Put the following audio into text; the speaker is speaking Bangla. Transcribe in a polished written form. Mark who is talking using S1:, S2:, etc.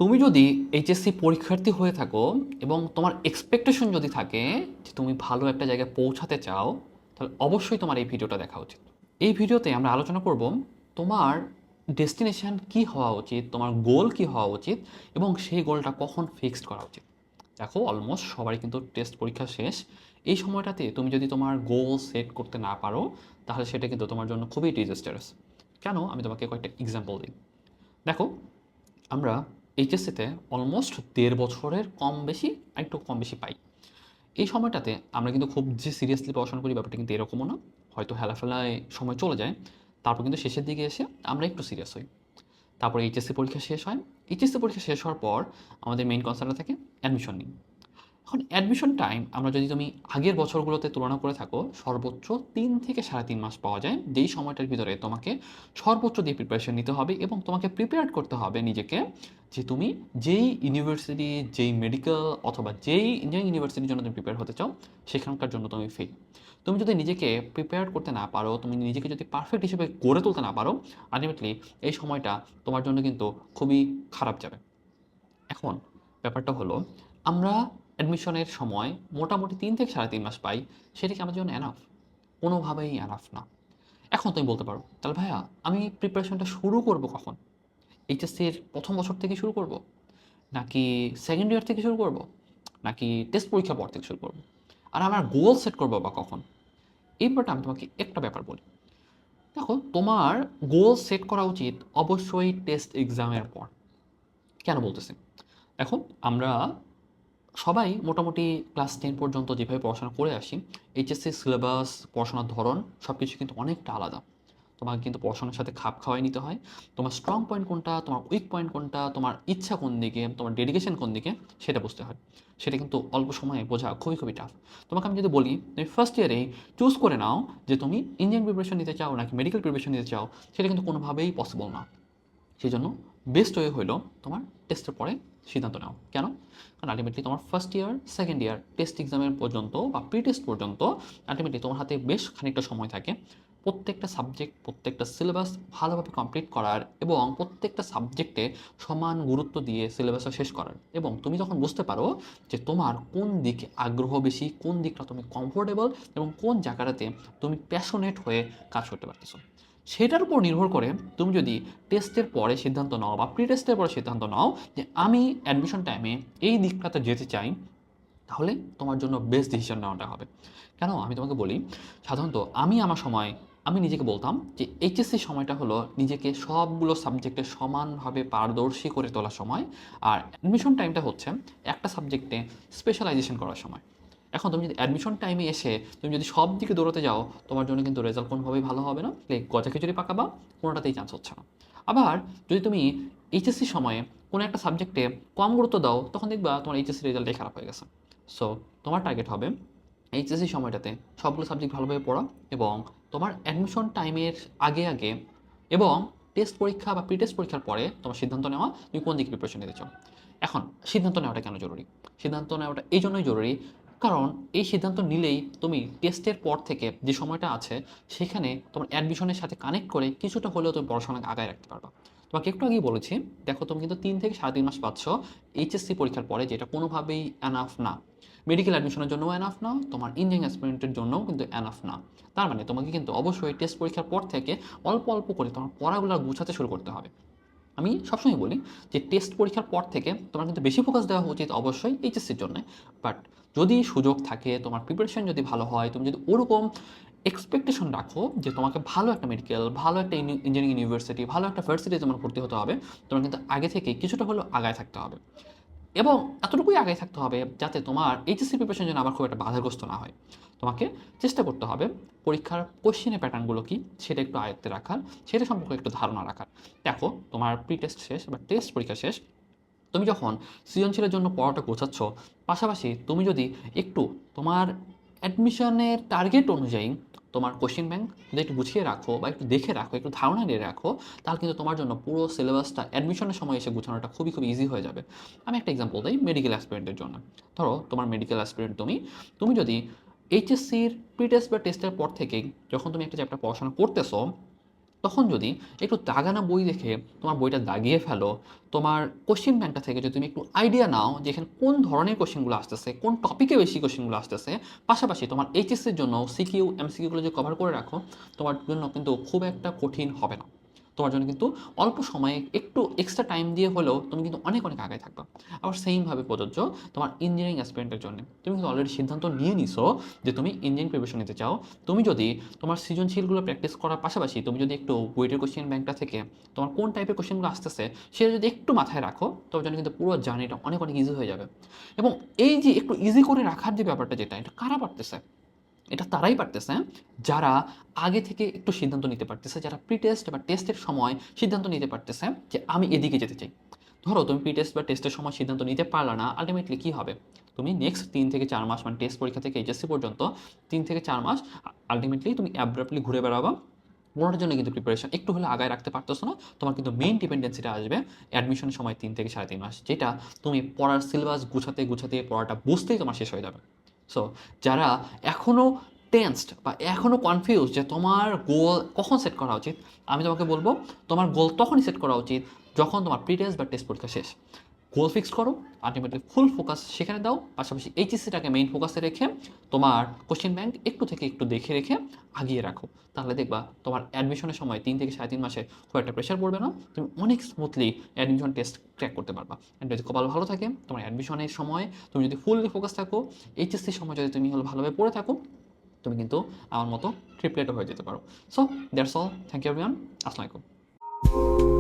S1: তুমি যদি এইচএসসি পরীক্ষার্থী হয়ে থাকো এবং তোমার এক্সপেকটেশন যদি থাকে যে তুমি ভালো একটা জায়গায় পৌঁছাতে চাও, তাহলে অবশ্যই তোমার এই ভিডিওটা দেখা উচিত। এই ভিডিওতে আমরা আলোচনা করব তোমার ডেস্টিনেশন কি হওয়া উচিত, তোমার গোল কি হওয়া উচিত এবং সেই গোলটা কখন ফিক্সড করা উচিত। দেখো, অলমোস্ট সবারই কিন্তু টেস্ট পরীক্ষা শেষ। এই সময়টাতে তুমি যদি তোমার গোল সেট করতে না পারো, তাহলে সেটা কিন্তু তোমার জন্য খুবই ডিজাস্টারাস। কেন? আমি তোমাকে কয়েকটা এক্সাম্পল দিই। দেখো, আমরা এইচএসসিতে অলমোস্ট ১.৫ বছরের কম বেশি, একটু কম বেশি পাই। এই সময়টাতে আমরা কিন্তু খুব যে সিরিয়াসলি পড়াশোনা করি ব্যাপারটা কিন্তু এরকমও না। হয়তো হেলাফেলায় সময় চলে যায়, তারপর কিন্তু শেষের দিকে এসে আমরা একটু সিরিয়াস হই। তারপরে এইচএসসি পরীক্ষা শেষ হয়। এইচএসসি পরীক্ষা শেষ হওয়ার পর আমাদের মেইন কনসার্নটা থাকে অ্যাডমিশন নিয়ে। এখন অ্যাডমিশন টাইম আমরা যদি তুমি আগের বছরগুলোতে তুলনা করে থাকো, সর্বোচ্চ ৩ থেকে ৩.৫ মাস পাওয়া যায়, যেই সময়টার ভিতরে তোমাকে সর্বোচ্চ দিয়ে প্রিপারেশন নিতে হবে এবং তোমাকে প্রিপেয়ার করতে হবে নিজেকে যে তুমি যেই ইউনিভার্সিটি, যেই মেডিকেল অথবা যেই ইঞ্জিনিয়ারিং ইউনিভার্সিটির জন্য তুমি প্রিপেয়ার হতে চাও, সেখানকার জন্য তুমি ফেল। তুমি যদি নিজেকে প্রিপেয়ার করতে না পারো, তুমি নিজেকে যদি পারফেক্ট হিসেবে গড়ে তুলতে না পারো, আলটিমেটলি এই সময়টা তোমার জন্য কিন্তু খুবই খারাপ যাবে। এখন ব্যাপারটা হলো, আমরা অ্যাডমিশনের সময় মোটামুটি ৩ থেকে ৩.৫ মাস পাই। সেটা কি আমাদের জন্য এনাফ? কোনোভাবেই এনাফ না। এখন তুমি বলতে পারো, তাহলে ভাইয়া আমি প্রিপারেশনটা শুরু করব কখন? এইচএসসির প্রথম বছর থেকে শুরু করব, নাকি সেকেন্ড ইয়ার থেকে শুরু করব, নাকি টেস্ট পরীক্ষার পর থেকে শুরু করব? আর আমার গোল সেট করবো বা কখন? এই ব্যাপারটা আমি তোমাকে একটা ব্যাপার বলি। দেখো, তোমার গোল সেট করা উচিত অবশ্যই টেস্ট এক্সামের পর। কেন বলতেছি? এখন আমরা সবাই মোটামুটি ক্লাস 10 পর্যন্ত যেভাবে পড়াশোনা করে আসি, এইচএসসি সিলেবাস, পড়াশোনার ধরন সব কিছু কিন্তু অনেকটা আলাদা। তোমাকে কিন্তু পড়াশোনার সাথে খাপ খাওয়াই নিতে হয়। তোমার স্ট্রং পয়েন্ট কোনটা, তোমার উইক পয়েন্ট কোনটা, তোমার ইচ্ছা কোন দিকে, তোমার ডেডিকেশন কোন দিকে, সেটা বুঝতে হয়। সেটা কিন্তু অল্প সময়ে বোঝা খুবই খুবই টাফ। তোমাকে আমি যদি বলি তুমি ফার্স্ট ইয়ারেই চুজ করে নাও যে তুমি ইঞ্জিনিয়ারিং প্রিপারেশন নিতে চাও নাকি মেডিকেল প্রিপারেশন নিতে চাও, সেটা কিন্তু কোনোভাবেই পসিবল না। সেই জন্য বেস্ট ওয়ে হইল তোমার টেস্টের পরে সিদ্ধান্ত নাও। কেন? কারণ আলটিমেটলি তোমার first year, second year test এক্সামের পর্যন্ত বা প্রি টেস্ট পর্যন্ত আলটিমেটলি তোমার হাতে বেশ খানিকটা সময় থাকে প্রত্যেকটা সাবজেক্ট, প্রত্যেকটা সিলেবাস ভালোভাবে কমপ্লিট করার এবং প্রত্যেকটা সাবজেক্টে সমান গুরুত্ব দিয়ে সিলেবাসটা শেষ করার। এবং তুমি যখন বুঝতে পারো যে তোমার কোন দিকে আগ্রহ বেশি, কোন দিকটা তুমি কমফোর্টেবল এবং কোন জায়গাটাতে তুমি প্যাশনেট হয়ে কাজ করতে পারতেছো, সেটার উপর নির্ভর করে তুমি যদি টেস্টের পরে সিদ্ধান্ত নাও বা প্রি টেস্টের পরে সিদ্ধান্ত নাও যে আমি অ্যাডমিশন টাইমে এই দিকটাতে যেতে চাই, তাহলে তোমার জন্য বেস্ট ডিসিশন নেওয়াটা হবে। কেন? আমি তোমাকে বলি, সাধারণত আমি আমার সময় আমি নিজেকে বলতাম যে এইচএসসি সময়টা হলো নিজেকে সবগুলো সাবজেক্টে সমানভাবে পারদর্শী করে তোলার সময়, আর অ্যাডমিশন টাইমটা হচ্ছে একটা সাবজেক্টে স্পেশালাইজেশন করার সময়। এখন তুমি যদি অ্যাডমিশন টাইমে এসে তুমি যদি সব দিকে দৌড়াতে যাও, তোমার জন্য কিন্তু রেজাল্ট কোনোভাবেই ভালো হবে না। গজা খিচুড়ি পাকাবা, কোনোটাতেই চান্স হচ্ছে না। আবার যদি তুমি এইচএসসি সময়ে কোনো একটা সাবজেক্টে কম গুরুত্ব দাও, তখন দেখবা তোমার এইচএসসি রেজাল্টই খারাপ হয়ে গেছে। সো তোমার টার্গেট হবে এইচএসসি সময়টাতে সবগুলো সাবজেক্ট ভালোভাবে পড়া এবং তোমার অ্যাডমিশন টাইমের আগে আগে এবং টেস্ট পরীক্ষা বা প্রি টেস্ট পরীক্ষার পরে তোমার সিদ্ধান্ত নেওয়া তুমি কোন দিকে প্রিপারেশন নিতে চাও। এখন সিদ্ধান্ত নেওয়াটা কেন জরুরি? সিদ্ধান্ত নেওয়াটা এই জন্যই জরুরি, কারণ এই সিদ্ধান্ত নিলেই তুমি টেস্টের পর থেকে যে সময়টা আছে সেখানে তোমার অ্যাডমিশনের সাথে কানেক্ট করে কিছুটা হলেও তুমি পড়াশোনাকে আগায় রাখতে পারবা। তোমাকে একটু আগেই বলেছি, দেখো তুমি কিন্তু 3 থেকে 3.5 মাস পাচ্ছ এইচএসসি পরীক্ষার পরে, যেটা কোনোভাবেই এনাফ না। মেডিকেল অ্যাডমিশনের জন্যও এনাফ না, তোমার ইঞ্জিনিয়ারিং অ্যাসপিরেন্টের জন্যও কিন্তু এনাফ না। তার মানে তোমাকে কিন্তু অবশ্যই টেস্ট পরীক্ষার পর থেকে অল্প অল্প করে তোমার পড়াগুলো গুছাতে শুরু করতে হবে। আমি সবসময় বলি যে টেস্ট পরীক্ষার পর থেকে তোমার কিন্তু বেশি ফোকাস দেওয়া উচিত অবশ্যই এইচএসসির জন্য। বাট যদি সুযোগ থাকে, তোমার প্রিপারেশন যদি ভালো হয়, তুমি যদি ওরকম এক্সপেকটেশন রাখো যে তোমাকে ভালো একটা মেডিকেল, ভালো একটা ইঞ্জিনিয়ারিং ইউনিভার্সিটি, ভালো একটা ভার্সিটি তোমার ভর্তি হতে হবে, তোমার কিন্তু আগে থেকে কিছুটা হলেও আগায় থাকতে হবে। এবং এতটুকুই আগে থাকতে হবে যাতে তোমার এইচএসসি প্রিপারেশন যেন আবার খুব একটা বাধাগ্রস্ত না হয়। তোমাকে চেষ্টা করতে হবে পরীক্ষার কোশ্চেনের প্যাটার্নগুলো কী সেটা একটু আয়ত্তে রাখার, সেটা সম্পর্কে একটু ধারণা রাখার। দেখো, তোমার প্রি টেস্ট শেষ বা টেস্ট পরীক্ষা শেষ, তুমি যখন সৃজনশীলের জন্য পড়াটা গোছাচ্ছ, পাশাপাশি তুমি যদি একটু তোমার অ্যাডমিশনের টার্গেট অনুযায়ী তোমার কোশ্চেন ব্যাংক যদি একটু গুছিয়ে রাখো বা একটু দেখে রাখো, একটু ধারণা নিয়ে রাখো, তাহলে কিন্তু তোমার জন্য পুরো সিলেবাসটা অ্যাডমিশনের সময় এসে গুছানোটা খুবই খুব ইজি হয়ে যাবে। আমি একটা এক্সাম্পল দিই মেডিকেল অ্যাসপিরেন্টের জন্য। ধরো তোমার মেডিকেল অ্যাসপিরেন্ট তুমি, তুমি যদি এইচএসসির প্রি টেস্ট বা টেস্টের পর থেকেই যখন তুমি একটা চ্যাপ্টার পড়াশোনা করতেছো, তখন যদি একটু দাগানা বই দেখে তোমার বইটা দাগিয়ে ফেলো, তোমার কোশ্চেন ব্যাংকটা থেকে যদি তুমি একটু আইডিয়া নাও যে এখানে কোন ধরনের কোশ্চেনগুলো আসতেছে, কোন টপিকে বেশি কোশ্চেনগুলো আসতেছে, পাশাপাশি তোমার এইচএসসির জন্য সিকিউ এমসিকিউগুলো যে কভার করে রাখো, তোমার জন্য কিন্তু খুব একটা কঠিন হবে না। তোমার জন্য কিন্তু অল্প সময়ে একটু এক্সট্রা টাইম দিয়ে হলেও তুমি কিন্তু অনেক অনেক আগে থাকবা। আবার সেইমভাবে প্রযোজ্য তোমার ইঞ্জিনিয়ারিং অ্যাসপিরেন্টের জন্য। তুমি কিন্তু অলরেডি সিদ্ধান্ত নিয়ে নিছো যে তুমি ইঞ্জিনিয়ারিং প্রিপারেশন নিতে চাও। তুমি যদি তোমার সৃজনশীলগুলো প্র্যাকটিস করার পাশাপাশি তুমি যদি একটু বুয়েটের কোশ্চেন ব্যাংকটা থেকে তোমার কোন টাইপের কোশ্চেনগুলো আসতেছে সেটা যদি একটু মাথায় রাখো, তোমার জন্য কিন্তু পুরো জার্নিটা অনেক অনেক ইজি হয়ে যাবে। এবং এই যে একটু ইজি করে রাখার যে ব্যাপারটা, যেটা এটা কারা পারতেছে, এটা তারাই পারতেছে যারা আগে থেকে একটু সিদ্ধান্ত নিতে পারতেছে, যারা প্রি টেস্ট বা টেস্টের সময় সিদ্ধান্ত নিতে পারতেছে যে আমি এদিকে যেতে চাই। ধরো তুমি প্রি টেস্ট বা টেস্টের সময় সিদ্ধান্ত নিতে পারলা না, আলটিমেটলি কী হবে? তুমি নেক্সট 3 থেকে 4 মাস, মানে টেস্ট পরীক্ষা থেকে এইচএসসি পর্যন্ত 3 থেকে 4 মাস আলটিমেটলি তুমি অ্যাব্রাপ্টলি ঘুরে বেড়াবা। ওনার জন্য কিন্তু প্রিপারেশন একটু হলে আগায় রাখতে পারতেছো না। তোমার কিন্তু মেইন ডিপেন্ডেন্সিটা আসবে অ্যাডমিশনের সময় 3 থেকে 3.5 মাস, যেটা তুমি পড়ার সিলেবাস গুছাতে গুছাতে পড়াটা বুঝতেই তোমার শেষ হয়ে যাবে। সো যারা এখনও টেন্সড বা এখনও কনফিউজ যে তোমার গোল কখন সেট করা উচিত, আমি তোমাকে বলবো তোমার গোল তখনই সেট করা উচিত যখন তোমার প্রি টেস্ট বা টেস্ট পরীক্ষা শেষ। গোল ফিক্স করো, আলটিমেটলি ফুল ফোকাস সেখানে দাও, পাশাপাশি এইচএসসিটাকে মেইন ফোকাসে রেখে তোমার কোশ্চেন ব্যাংক একটু থেকে একটু দেখে রেখে আগিয়ে রাখো। তাহলে দেখবা তোমার অ্যাডমিশনের সময় 3 থেকে 3.5 মাসে খুব একটা প্রেশার পড়বে না, তুমি অনেক স্মুথলি অ্যাডমিশন টেস্ট ক্র্যাক করতে পারবা। অ্যান্ড যদি কপাল ভালো থাকে, তোমার অ্যাডমিশনের সময় তুমি যদি ফুললি ফোকাস থাকো, এইচএসসির সময় যদি তুমি ভালোভাবে পড়ে থাকো, তুমি কিন্তু আমার মতো ট্রিপলেটও হয়ে যেতে পারো। So that's all, thank you everyone, আসসালামু আলাইকুম।